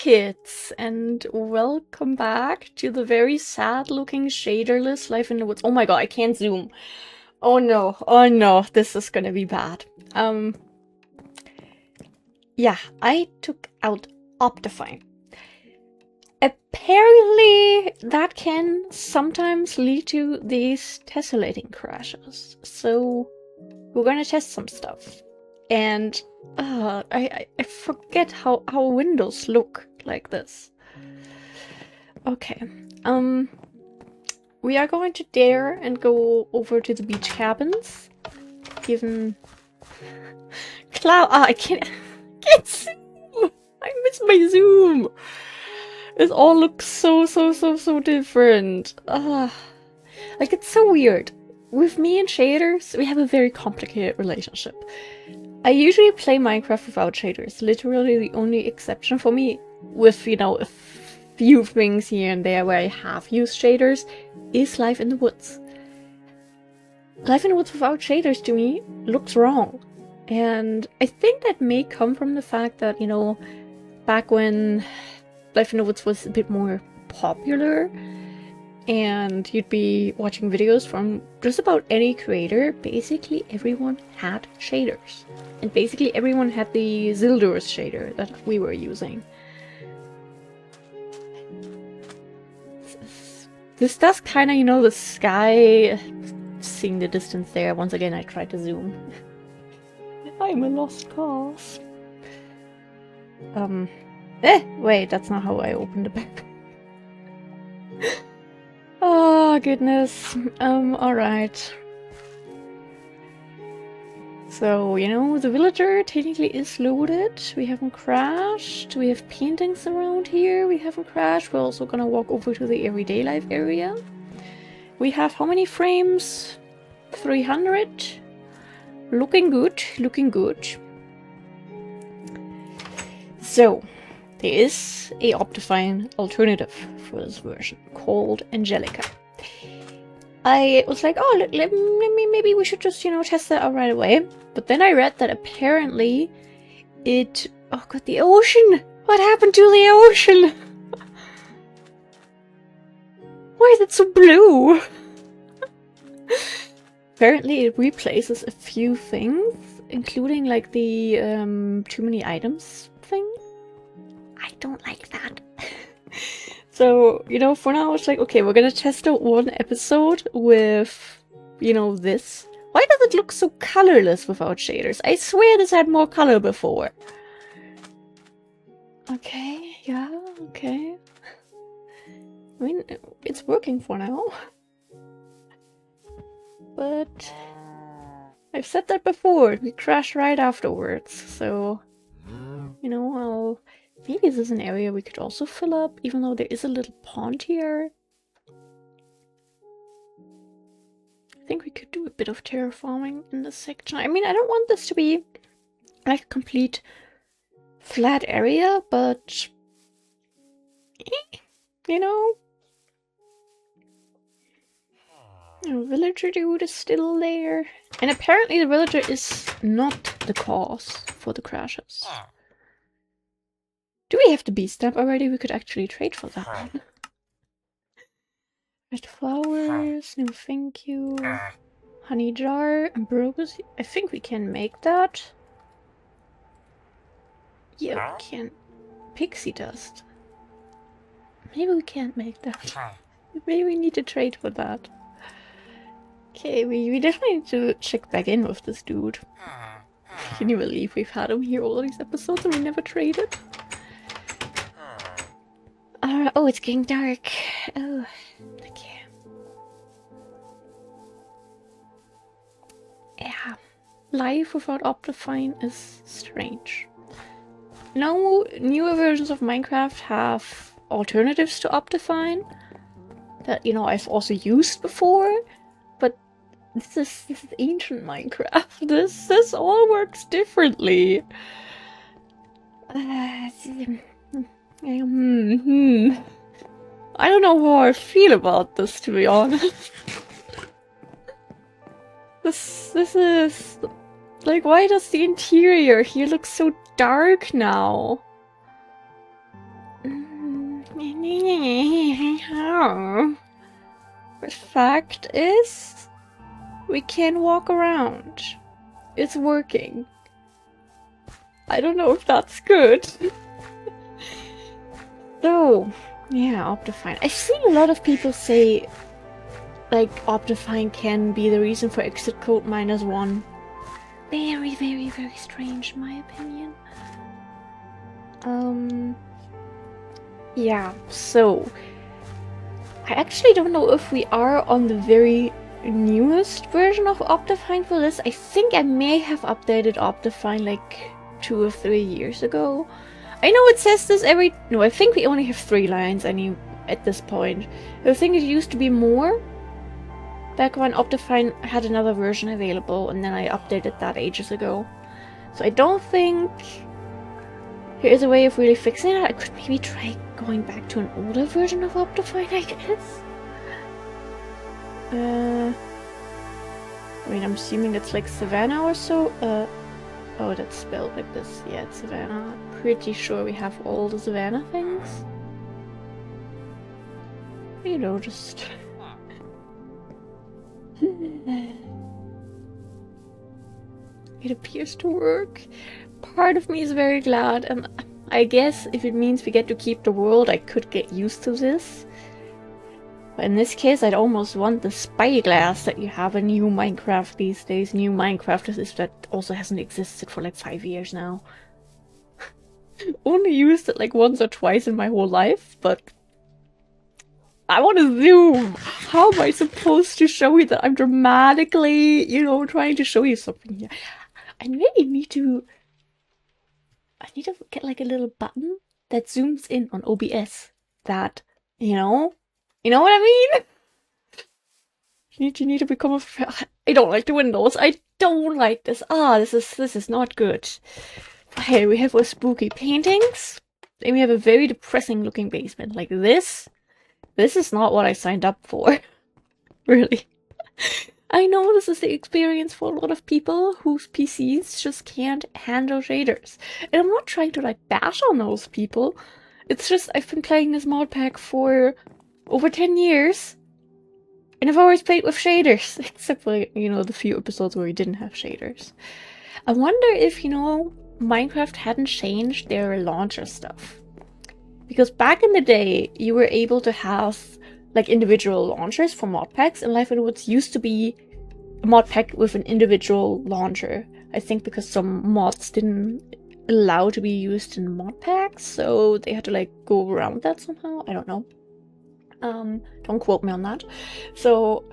kids, and welcome back to the very sad-looking shaderless Life in the Woods. Oh my god, I can't zoom. Oh no, this is gonna be bad. Yeah, I took out Optifine. Apparently, that can sometimes lead to these tessellating crashes, so we're gonna test some stuff. And I forget how windows look like this. Okay, we are going to dare and go over to the beach cabins. Given cloud, I can't zoom. I miss my zoom. It all looks so different. Like, it's so weird. With me and shaders, we have a very complicated relationship. I usually play Minecraft without shaders. Literally the only exception for me, with, you know, a few things here and there where I have used shaders, is Life in the Woods. Life in the Woods without shaders, to me, looks wrong. And I think that may come from the fact that, you know, back when Life in the Woods was a bit more popular, and you'd be watching videos from just about any creator, basically everyone had shaders. And basically everyone had the Zildur's shader that we were using. This does kind of, you know, the sky, seeing the distance there. Once again, I tried to zoom. I'm a lost cause. Wait, that's not how I opened the back. Oh, goodness. Alright. So, you know, the villager technically is loaded. We haven't crashed. We have paintings around here. We haven't crashed. We're also gonna walk over to the everyday life area. We have how many frames? 300? Looking good, looking good. So, there is a Optifine alternative for this version called Angelica. I was like, oh, maybe we should just, you know, test that out right away. But then I read that apparently it... Oh god, the ocean! What happened to the ocean? Why is it so blue? Apparently it replaces a few things, including like the too many items thing. I don't like that. So, you know, for now it's like, okay, we're gonna test out one episode with, you know, this. Why does it look so colorless without shaders? I swear this had more color before. Okay, yeah, okay. I mean, it's working for now. But I've said that before, we crash right afterwards, so, you know, maybe this is an area we could also fill up, even though there is a little pond here. I think we could do a bit of terraforming in this section. I mean, I don't want this to be like a complete flat area, but, you know, the villager dude is still there. And apparently the villager is not the cause for the crashes. Do we have the bee stamp already? We could actually trade for that one. Red flowers, no thank you. Honey jar, ambrosia. I think we can make that. Yeah, we can. Pixie dust. Maybe we can't make that. Maybe we need to trade for that. Okay, we definitely need to check back in with this dude. Can you believe we've had him here all these episodes and we never traded? Oh, it's getting dark. Oh, okay. Yeah, life without Optifine is strange. No newer versions of Minecraft have alternatives to Optifine that, you know, I've also used before, but this is ancient Minecraft. This all works differently. I don't know how I feel about this, to be honest. This is... Like, why does the interior here look so dark now? But fact is, we can walk around. It's working. I don't know if that's good. So, yeah, Optifine. I've seen a lot of people say, like, Optifine can be the reason for exit code -1. Very, very, very strange, in my opinion. Yeah, so I actually don't know if we are on the very newest version of Optifine for this. I think I may have updated Optifine like 2 or 3 years ago. I know it says this every... No, I think we only have 3 lines at this point. I think it used to be more back when Optifine had another version available, and then I updated that ages ago. So I don't think there is a way of really fixing it. I could maybe try going back to an older version of Optifine, I guess. I mean, I'm assuming it's like Savannah or so. Oh, that's spelled like this. Yeah, it's Savannah. Pretty sure we have all the Savannah things. You know, just... It appears to work. Part of me is very glad, and I guess if it means we get to keep the world, I could get used to this. But in this case, I'd almost want the spyglass that you have in new Minecraft these days. New Minecraft is that also hasn't existed for like 5 years now. Only used it like once or twice in my whole life, but I want to zoom. How am I supposed to show you that I'm dramatically, you know, trying to show you something here? I really need to... I need to get like a little button that zooms in on OBS. That, you know what I mean? You need to become a... I don't like the windows. I don't like this. Ah, this is not good. Here we have our spooky paintings. Then we have a very depressing looking basement. Like this. This is not what I signed up for. Really. I know this is the experience for a lot of people whose PCs just can't handle shaders. And I'm not trying to like bash on those people. It's just I've been playing this mod pack for over 10 years. And I've always played with shaders. Except for, you know, the few episodes where we didn't have shaders. I wonder if, you know, Minecraft hadn't changed their launcher stuff. Because back in the day, you were able to have like individual launchers for mod packs, and Life in the Woods used to be a mod pack with an individual launcher. I think because some mods didn't allow to be used in mod packs, so they had to like go around that somehow. I don't know. Don't quote me on that. So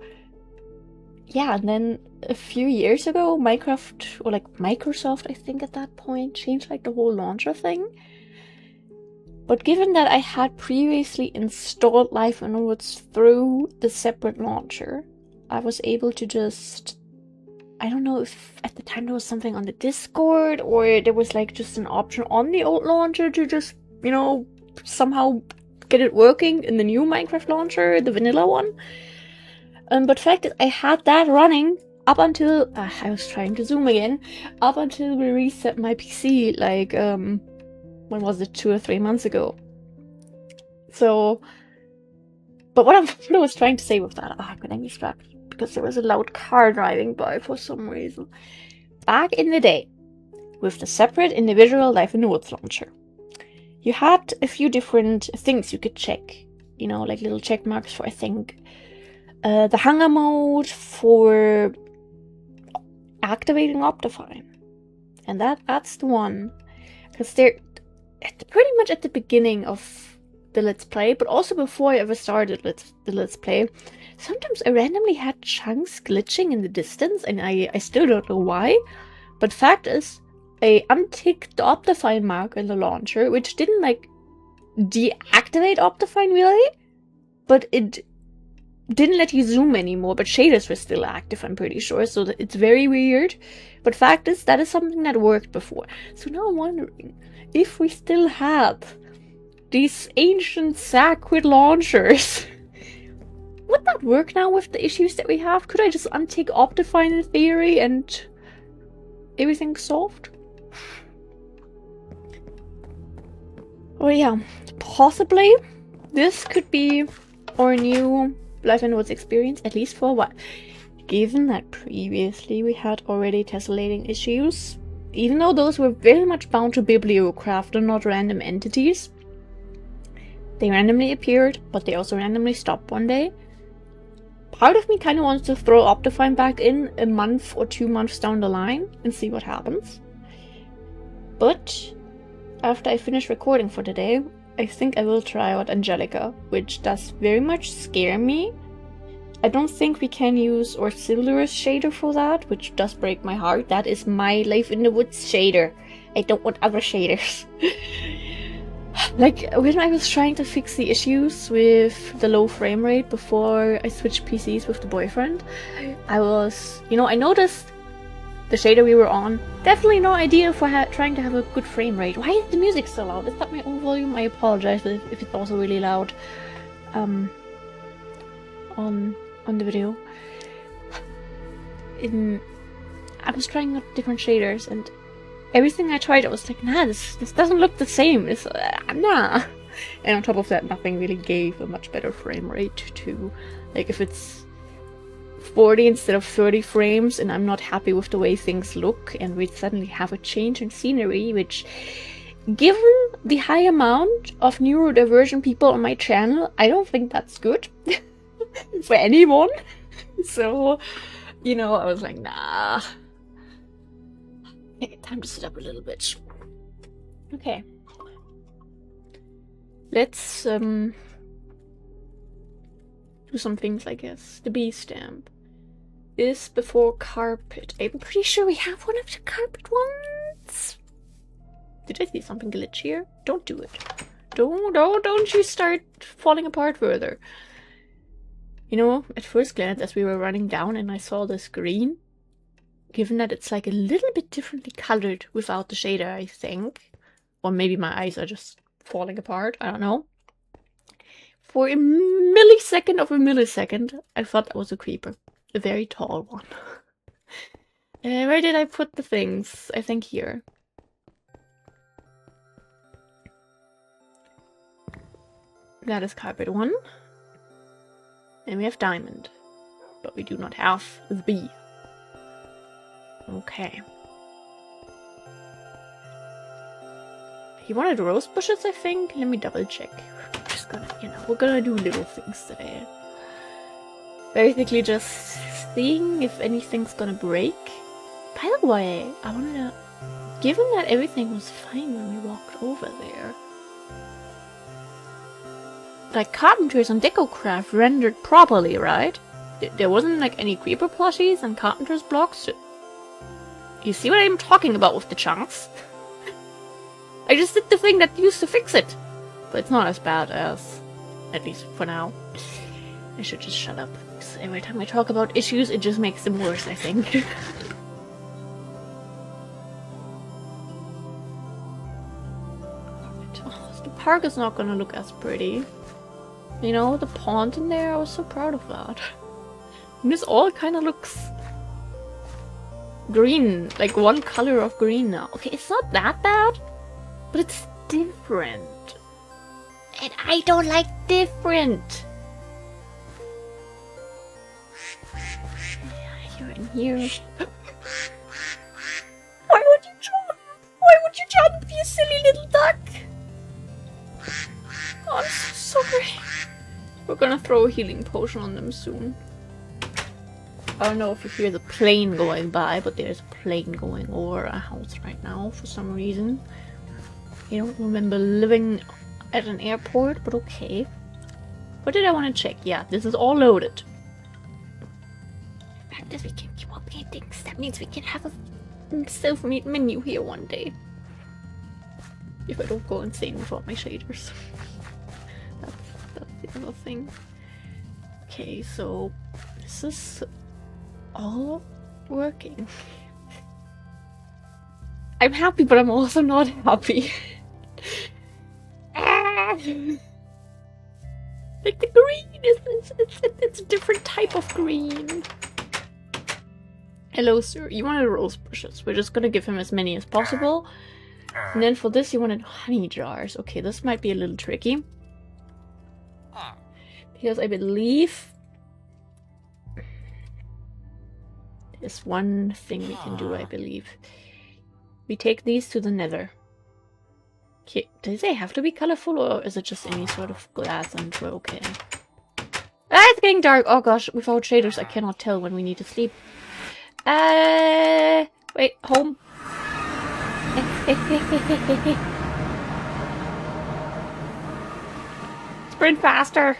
yeah, and then a few years ago, Minecraft, or like Microsoft, I think at that point, changed like the whole launcher thing. But given that I had previously installed Life in the Woods through the separate launcher, I was able to just... I don't know if at the time there was something on the Discord, or there was like just an option on the old launcher to just, you know, somehow get it working in the new Minecraft launcher, the vanilla one. But fact is, I had that running up until... I was trying to zoom again. Up until we reset my PC, like, when was it, 2 or 3 months ago? So, but what I was trying to say with that, I'm getting distracted because there was a loud car driving by for some reason. Back in the day, with the separate individual Life in the Woods launcher, you had a few different things you could check. You know, like little check marks for, I think, the hunger mode, for activating Optifine. And that's the one. Because they're pretty much at the beginning of the Let's Play, but also before I ever started the Let's Play, sometimes I randomly had chunks glitching in the distance, and I still don't know why. But fact is, I unticked the Optifine mark in the launcher, which didn't like deactivate Optifine really, but it didn't let you zoom anymore, but shaders were still active, I'm pretty sure, so it's very weird. But fact is, that is something that worked before. So now I'm wondering if we still have these ancient sacred launchers. Would that work now with the issues that we have? Could I just untick Optifine in theory and everything's solved? Oh yeah, possibly. this could be our new Life and Woods experience, at least for a while. Given that previously we had already tessellating issues, even though those were very much bound to bibliocraft and not random entities, they randomly appeared, but they also randomly stopped one day. Part of me kind of wants to throw Optifine back in a month or 2 months down the line and see what happens. But after I finish recording for today, I think I will try out Angelica, which does very much scare me. I don't think we can use our Silverus shader for that, which does break my heart. That is my Life in the Woods shader. I don't want other shaders. Like, when I was trying to fix the issues with the low frame rate before I switched PCs with the boyfriend, I was, I noticed the shader we were on, definitely no idea for trying to have a good frame rate. Why is the music so loud? Is that my own volume? I apologize if it's also really loud on the video. I was trying out different shaders, and everything I tried, I was like, nah, this doesn't look the same. It's nah. And on top of that, nothing really gave a much better frame rate to, like, if it's 40 instead of 30 frames and I'm not happy with the way things look, and we suddenly have a change in scenery, which, given the high amount of neurodivergent people on my channel, I don't think that's good for anyone. So, I was like, nah. Okay, time to sit up a little bit. Okay. Let's do some things, I guess. The bee stamp is before carpet. I'm pretty sure we have one of the carpet ones. Did I see something glitch here? Don't do it. Don't you start falling apart further. At first glance, as we were running down and I saw this green, given that it's like a little bit differently colored without the shader, I think. Or maybe my eyes are just falling apart, I don't know. For a millisecond of a millisecond, I thought that was a creeper. A very tall one. Where did I put the things? I think here. That is carpet 1. And we have diamond. But we do not have the bee. Okay. He wanted rose bushes, I think. Let me double check. We're just gonna, we're gonna do little things today. Basically just seeing if anything's gonna break. By the way, I wanna... Given that everything was fine when we walked over there, like, carpenters and decocraft rendered properly, right? There wasn't like any creeper plushies and carpenter's blocks. You see what I'm talking about with the chunks? I just did the thing that used to fix it. But it's not as bad as, at least for now. I should just shut up. Because every time I talk about issues, it just makes them worse, I think. Oh, the park is not gonna look as pretty. The pond in there, I was so proud of that. And this all kind of looks green, like one color of green now. Okay, it's not that bad, but it's different. And I don't like different. You're in here. Why would you jump? Why would you jump, you silly little duck? Oh, I'm so sorry. We're gonna throw a healing potion on them soon. I don't know if you hear the plane going by, but there's a plane going over our house right now for some reason. I don't remember living at an airport, but okay. What did I want to check? Yeah, this is all loaded. The fact is we can keep on paintings. That means we can have a self-made menu here one day. If I don't go insane with all my shaders. That's the other thing. Okay, so this is all working. I'm happy, but I'm also not happy. Like the green it's a different type of green. Hello, sir. You wanted rose bushes. We're just gonna give him as many as possible. And then for this, you wanted honey jars. Okay, this might be a little tricky. Because I believe there's one thing we can do, I believe. We take these to the nether. Okay, do they have to be colorful, or is it just any sort of glass and we're okay? Ah, it's getting dark! Oh gosh, without shaders I cannot tell when we need to sleep. Wait, home. Sprint faster!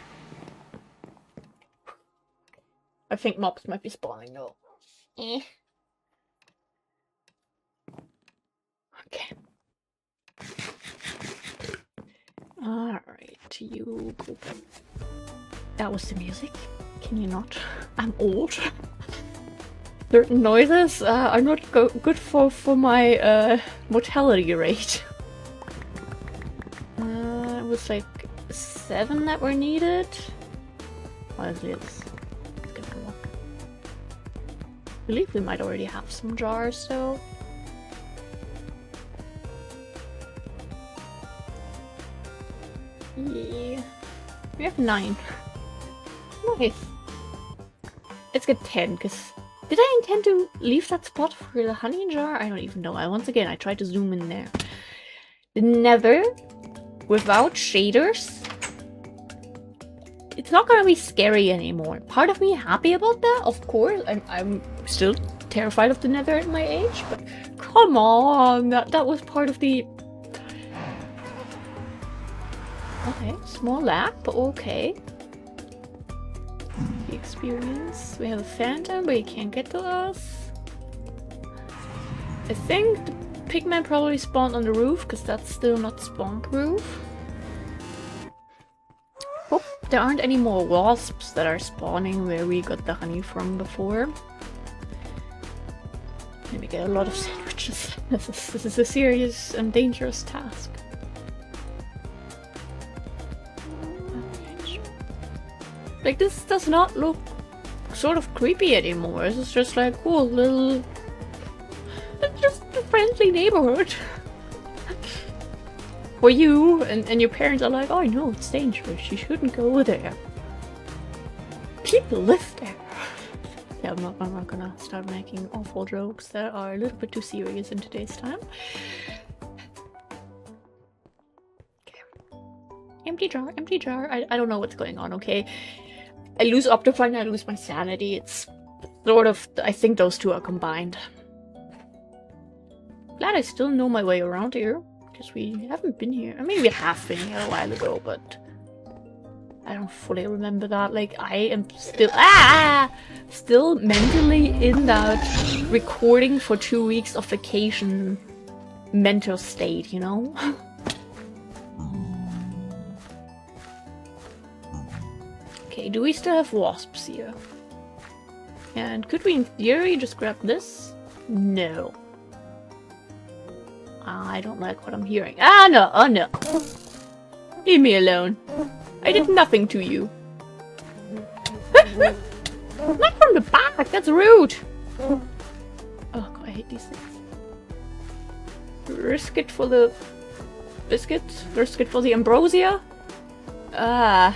I think mobs might be spawning though. Okay. Alright, you go back. That was the music. Can you not? I'm old. Certain noises are not good for my mortality rate. It was like 7 that were needed. Honestly, let's give it a look. I believe we might already have some jars though. Yeah. We have 9. Nice. Let's get 10, because did I intend to leave that spot for the honey jar? I don't even know. Once again, I tried to zoom in there. The nether, without shaders, it's not gonna be scary anymore. Part of me happy about that, of course. I'm still terrified of the nether at my age, but come on, that was part of the... Okay, small lag, but okay. The experience. We have a phantom, but he can't get to us. I think the pigman probably spawned on the roof, because that's still not spawn-proof. Oh, there aren't any more wasps that are spawning where we got the honey from before. Let me get a lot of sandwiches. This is a serious and dangerous task. Like, this does not look sort of creepy anymore. It's just like, cool, little... It's just a friendly neighborhood. For you, and your parents are like, oh no, it's dangerous, you shouldn't go there. People live there. Yeah, I'm not gonna start making awful jokes that are a little bit too serious in today's time. Okay. Empty jar, empty jar. I don't know what's going on, okay? I lose Optifineless, I lose my sanity. It's sort of... I think those two are combined. Glad I still know my way around here. Because we haven't been here. I mean, we have been here a while ago, but... I don't fully remember that. Like, I am still... Still mentally in that recording for 2 weeks of vacation mental state, you know? Okay, do we still have wasps here? And could we, in theory, just grab this? No. I don't like what I'm hearing. Ah, no! Oh, no! Leave me alone. I did nothing to you. Not from the back! That's rude! Oh, God, I hate these things. Risk it for the... biscuit? Risk it for the ambrosia? Ah...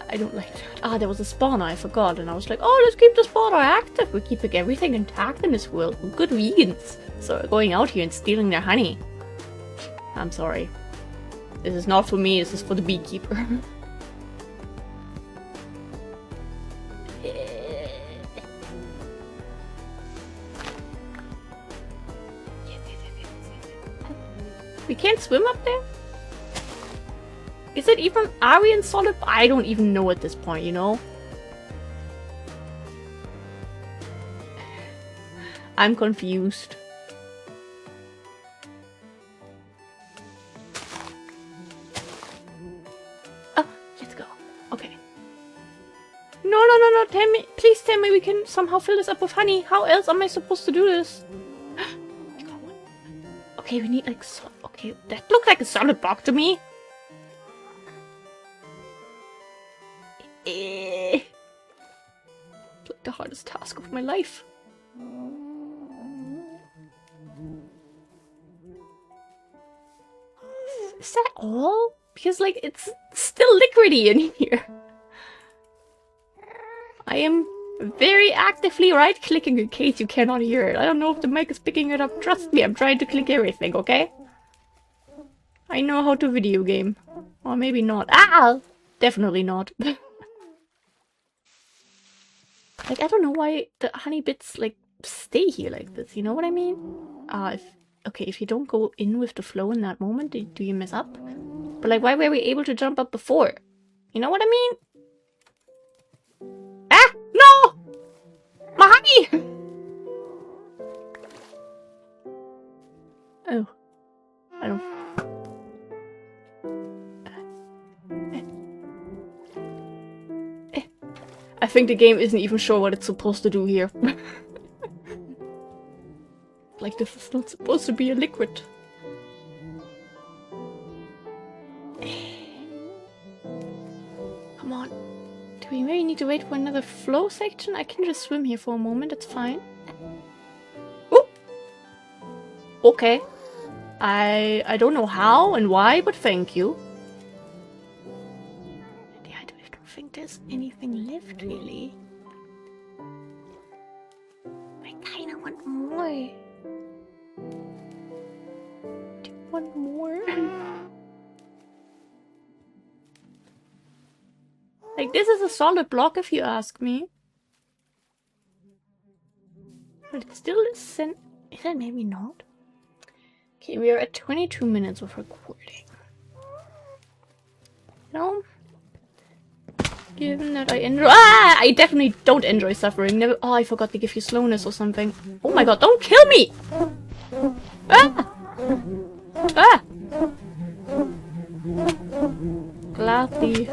I don't like that. Ah, there was a spawner, I forgot, and I was like, oh, let's keep the spawner active. We're keeping everything intact in this world. We're good vegans. So we're going out here and stealing their honey. I'm sorry. This is not for me, this is for the beekeeper. We can't swim up there? Is it even... Are we in solid... I don't even know at this point, you know? I'm confused. Oh, let's go. Okay. No, tell me... Please tell me we can somehow fill this up with honey. How else am I supposed to do this? Okay, we need like... Okay, that looked like a solid block to me. Like the hardest task of my life. Is that all? Because like it's still liquidy in here. I am very actively right-clicking in case you cannot hear it. I don't know if the mic is picking it up. Trust me, I'm trying to click everything, okay? I know how to video game. Or maybe not. Ah! Definitely not. Like, I don't know why the honey bits, like, stay here like this. You know what I mean? If you don't go in with the flow in that moment, do you mess up? But, like, why were we able to jump up before? You know what I mean? Ah! No! My honey! Oh. I don't... I think the game isn't even sure what it's supposed to do here. Like, this is not supposed to be a liquid. Come on. Do we really need to wait for another flow section? I can just swim here for a moment, it's fine. Ooh! Okay. I don't know how and why, but thank you. Yeah, I don't think there's anything left, really. I kinda want more. Do you want more? Like, this is a solid block if you ask me. But it still is it maybe not? Okay, we are at 22 minutes of recording. You know? Given that I enjoy- Ah! I definitely don't enjoy suffering. Never- Oh, I forgot to give you slowness or something. Oh my god, don't kill me! Ah! Ah! Glad the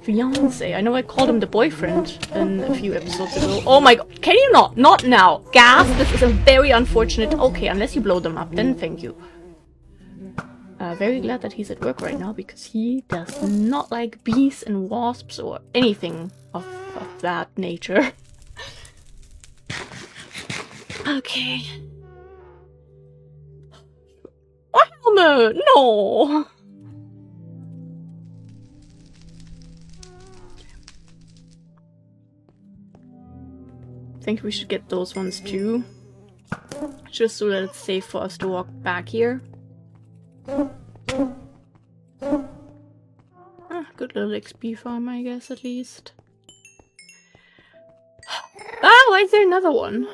fiance. I know I called him the boyfriend in a few episodes ago. Oh my god, can you not? Not now. Gas, this is a very unfortunate... Okay, unless you blow them up, then thank you. Very glad that he's at work right now, because he does not like bees and wasps or anything of that nature. Okay. Oh, helmet! No! I think we should get those ones too. Just so that it's safe for us to walk back here. Good little XP farm, I guess, at least. Ah, why is there another one?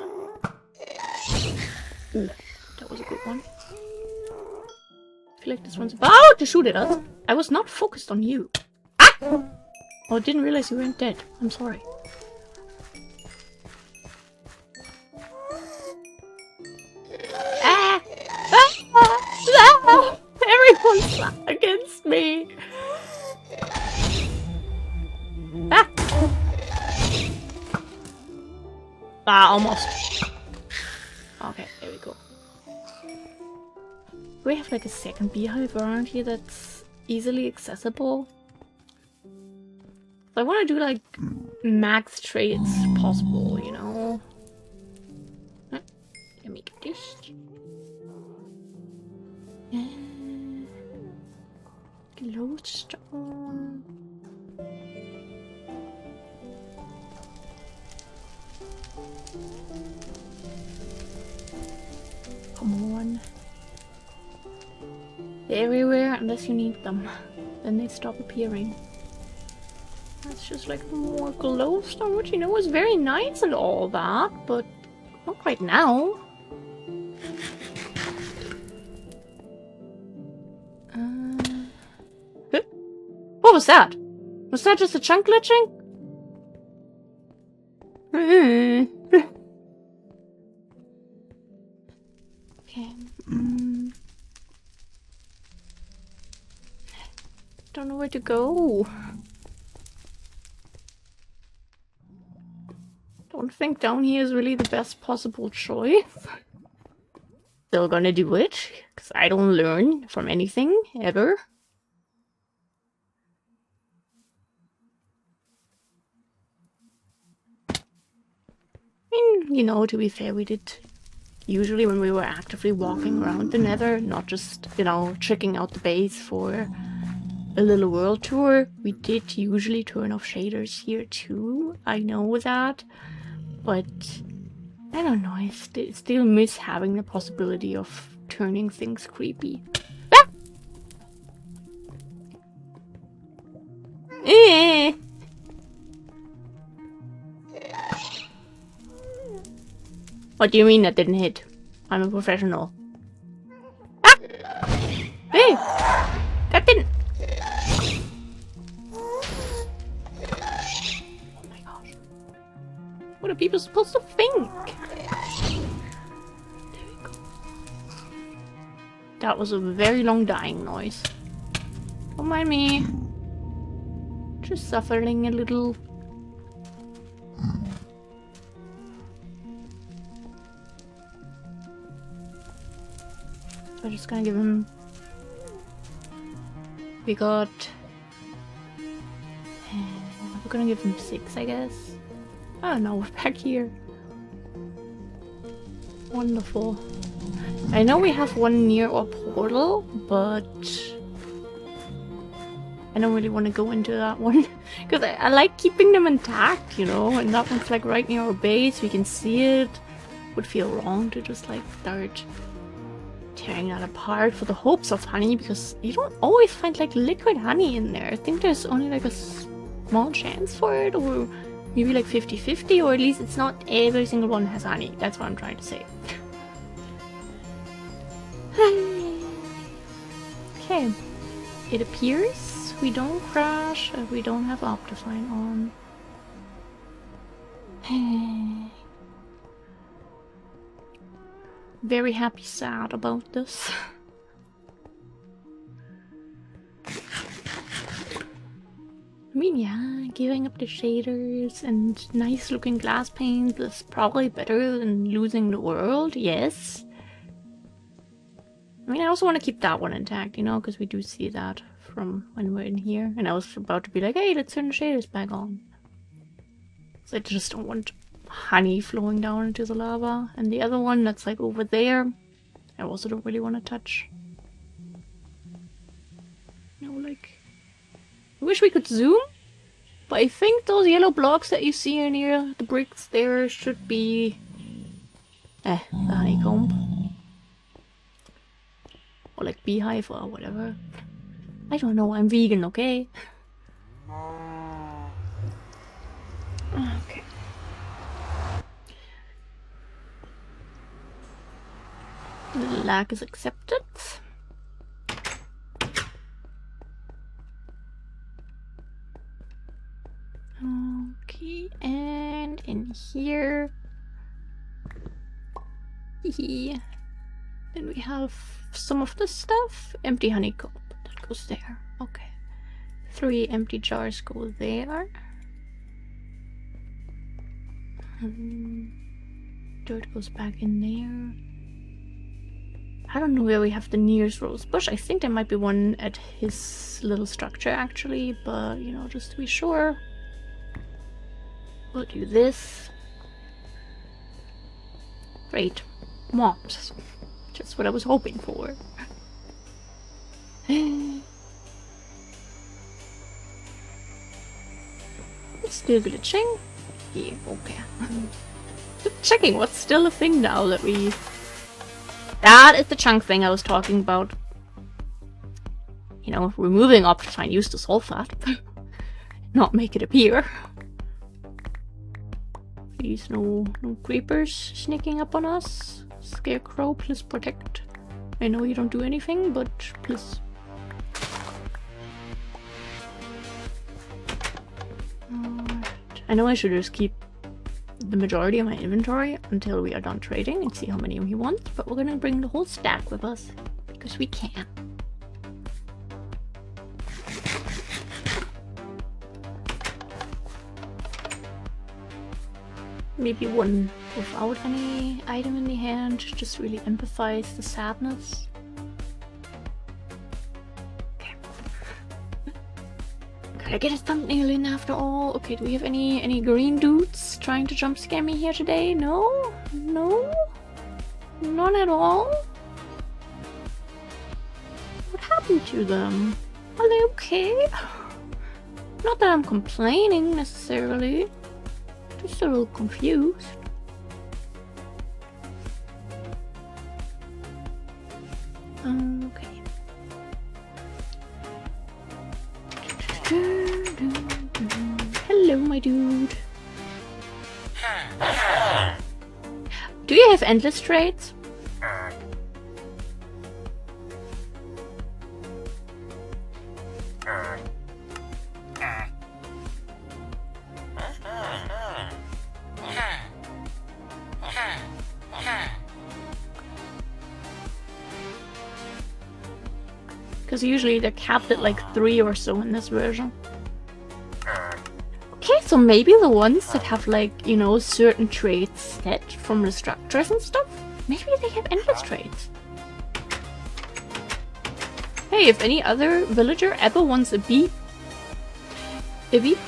Ooh, that was a good one. I feel like this one's about to shoot at us. I was not focused on you. Ah! Oh, I didn't realize you weren't dead. I'm sorry. Ah! Ah! Ah! Everyone's against me. Ah! Ah, almost. Okay, there we go. Do we have like a second beehive around here that's easily accessible? I want to do like max trades possible, you know? Let me get this. Glowstone. Come on. They're everywhere unless you need them. Then they stop appearing. That's just like more glowstone, which you know is very nice and all that, but not right now. What was that? Was that just a chunk glitching? Okay. Don't know where to go. Don't think down here is really the best possible choice. Still gonna do it, because I don't learn from anything, ever. I mean, you know, to be fair, we did usually when we were actively walking around the nether, not just, you know, checking out the base for a little world tour, we did usually turn off shaders here too. I know that, but I don't know, I still miss having the possibility of turning things creepy. Ah! What do you mean that didn't hit? I'm a professional. Ah! Hey! That didn't... Oh my gosh. What are people supposed to think? There we go. That was a very long dying noise. Don't mind me. Just suffering a little. I'm just gonna give him... We got... We're gonna give him 6, I guess. Oh no, we're back here. Wonderful. I know we have one near our portal, but... I don't really want to go into that one. Because I like keeping them intact, you know? And that one's like right near our base, we can see it. Would feel wrong to just like start tearing that apart for the hopes of honey, because you don't always find like liquid honey in there. I think there's only like a small chance for it, or maybe like 50-50, or at least it's not every single one has honey. That's what I'm trying to say. Okay, it appears we don't crash if we don't have Optifine on. Very happy, sad about this. I mean, yeah, giving up the shaders and nice looking glass panes is probably better than losing the world, yes. I mean, I also want to keep that one intact, you know, because we do see that from when we're in here. And I was about to be like, hey, let's turn the shaders back on. So I just don't want honey flowing down into the lava. And the other one that's like over there, I also don't really want to touch. You know, like, I wish we could zoom, but I think those yellow blocks that you see in here, the bricks there, should be the honeycomb. Or like beehive or whatever. I don't know, I'm vegan, okay? Okay. The lag is accepted. Okay, and in here. Then we have some of the stuff. Empty honeycomb. That goes there. Okay. 3 empty jars go there. Dirt goes back in there. I don't know where we have the nearest rose bush. I think there might be one at his little structure actually, but you know, just to be sure. We'll do this. Great. Moms. Just what I was hoping for. It's still glitching? Yeah, okay. Just checking what's still a thing now that we... That is the chunk thing I was talking about. You know, removing Optifine used to solve that. Not make it appear. Please, no creepers sneaking up on us. Scarecrow, please protect. I know you don't do anything, but please. I know I should just keep the majority of my inventory until we are done trading and see how many we want, but we're gonna bring the whole stack with us because we can. Maybe one without any item in the hand, just really empathize the sadness. Okay. Gotta get a thumbnail in after all. Okay, do we have any green dudes trying to jump scare me here today? No? No? None at all? What happened to them? Are they okay? okay. Not that I'm complaining necessarily, just a little confused. Okay. Hello, my dude. Do you have endless trades? Because usually they're capped at like 3 or so in this version. Okay, so maybe the ones that have like, you know, certain traits set from the structures and stuff, maybe they have endless traits. Hey, if any other villager ever wants a bee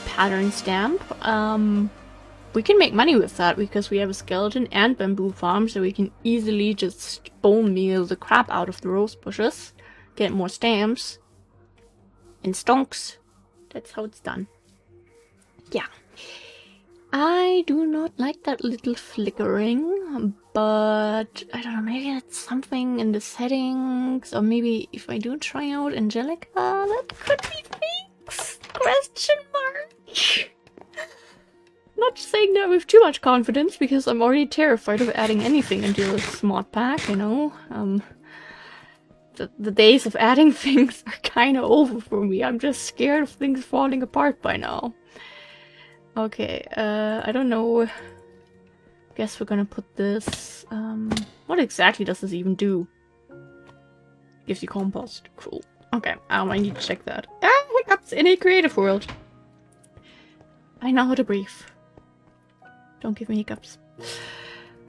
pattern stamp, we can make money with that because we have a skeleton and bamboo farm, so we can easily just bone meal the crap out of the rose bushes, get more stamps and stonks. That's how it's done. Yeah. I do not like that little flickering, but I don't know, maybe that's something in the settings, or maybe if I do try out Angelica, that could be fixed? Question mark. Not saying that with too much confidence, because I'm already terrified of adding anything into this mod pack, you know? The days of adding things are kind of over for me. I'm just scared of things falling apart by now. Okay, I don't know. Guess we're gonna put this... what exactly does this even do? Gives you compost. Cool. Okay, I need to check that. Ah, hiccups in a creative world. I know how to breathe. Don't give me hiccups.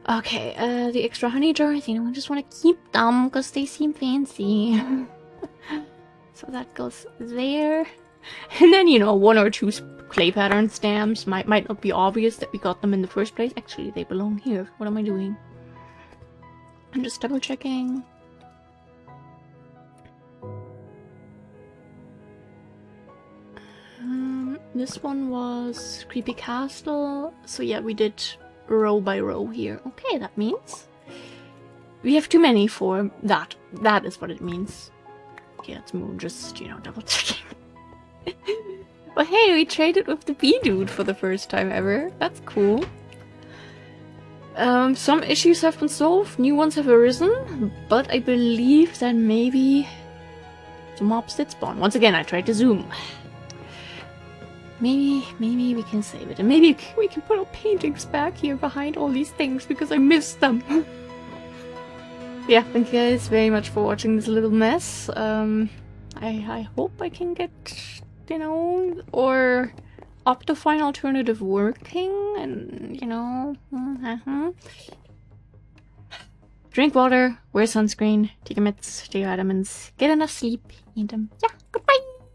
Okay, the extra honey jars, you know, I just want to keep them because they seem fancy. So that goes there. And then, you know, 1 or 2 clay pattern stamps. Might not be obvious that we got them in the first place. Actually, they belong here. What am I doing? I'm just double checking. This one was Creepy Castle. So yeah, we did row by row here. Okay, that means we have too many for that. That is what it means. Okay, let's move. Just, you know, double checking. But hey, we traded with the bee dude for the first time ever. That's cool. Some issues have been solved, new ones have arisen, but I believe that maybe the mobs did spawn. Once again, I tried to zoom. Maybe we can save it, and maybe we can put our paintings back here behind all these things because I missed them. Yeah, thank you guys very much for watching this little mess. I hope I can get, you know, or Optifine alternative working, and, you know, Drink water, wear sunscreen, take your meds, take your vitamins, get enough sleep, eat them. Yeah, goodbye.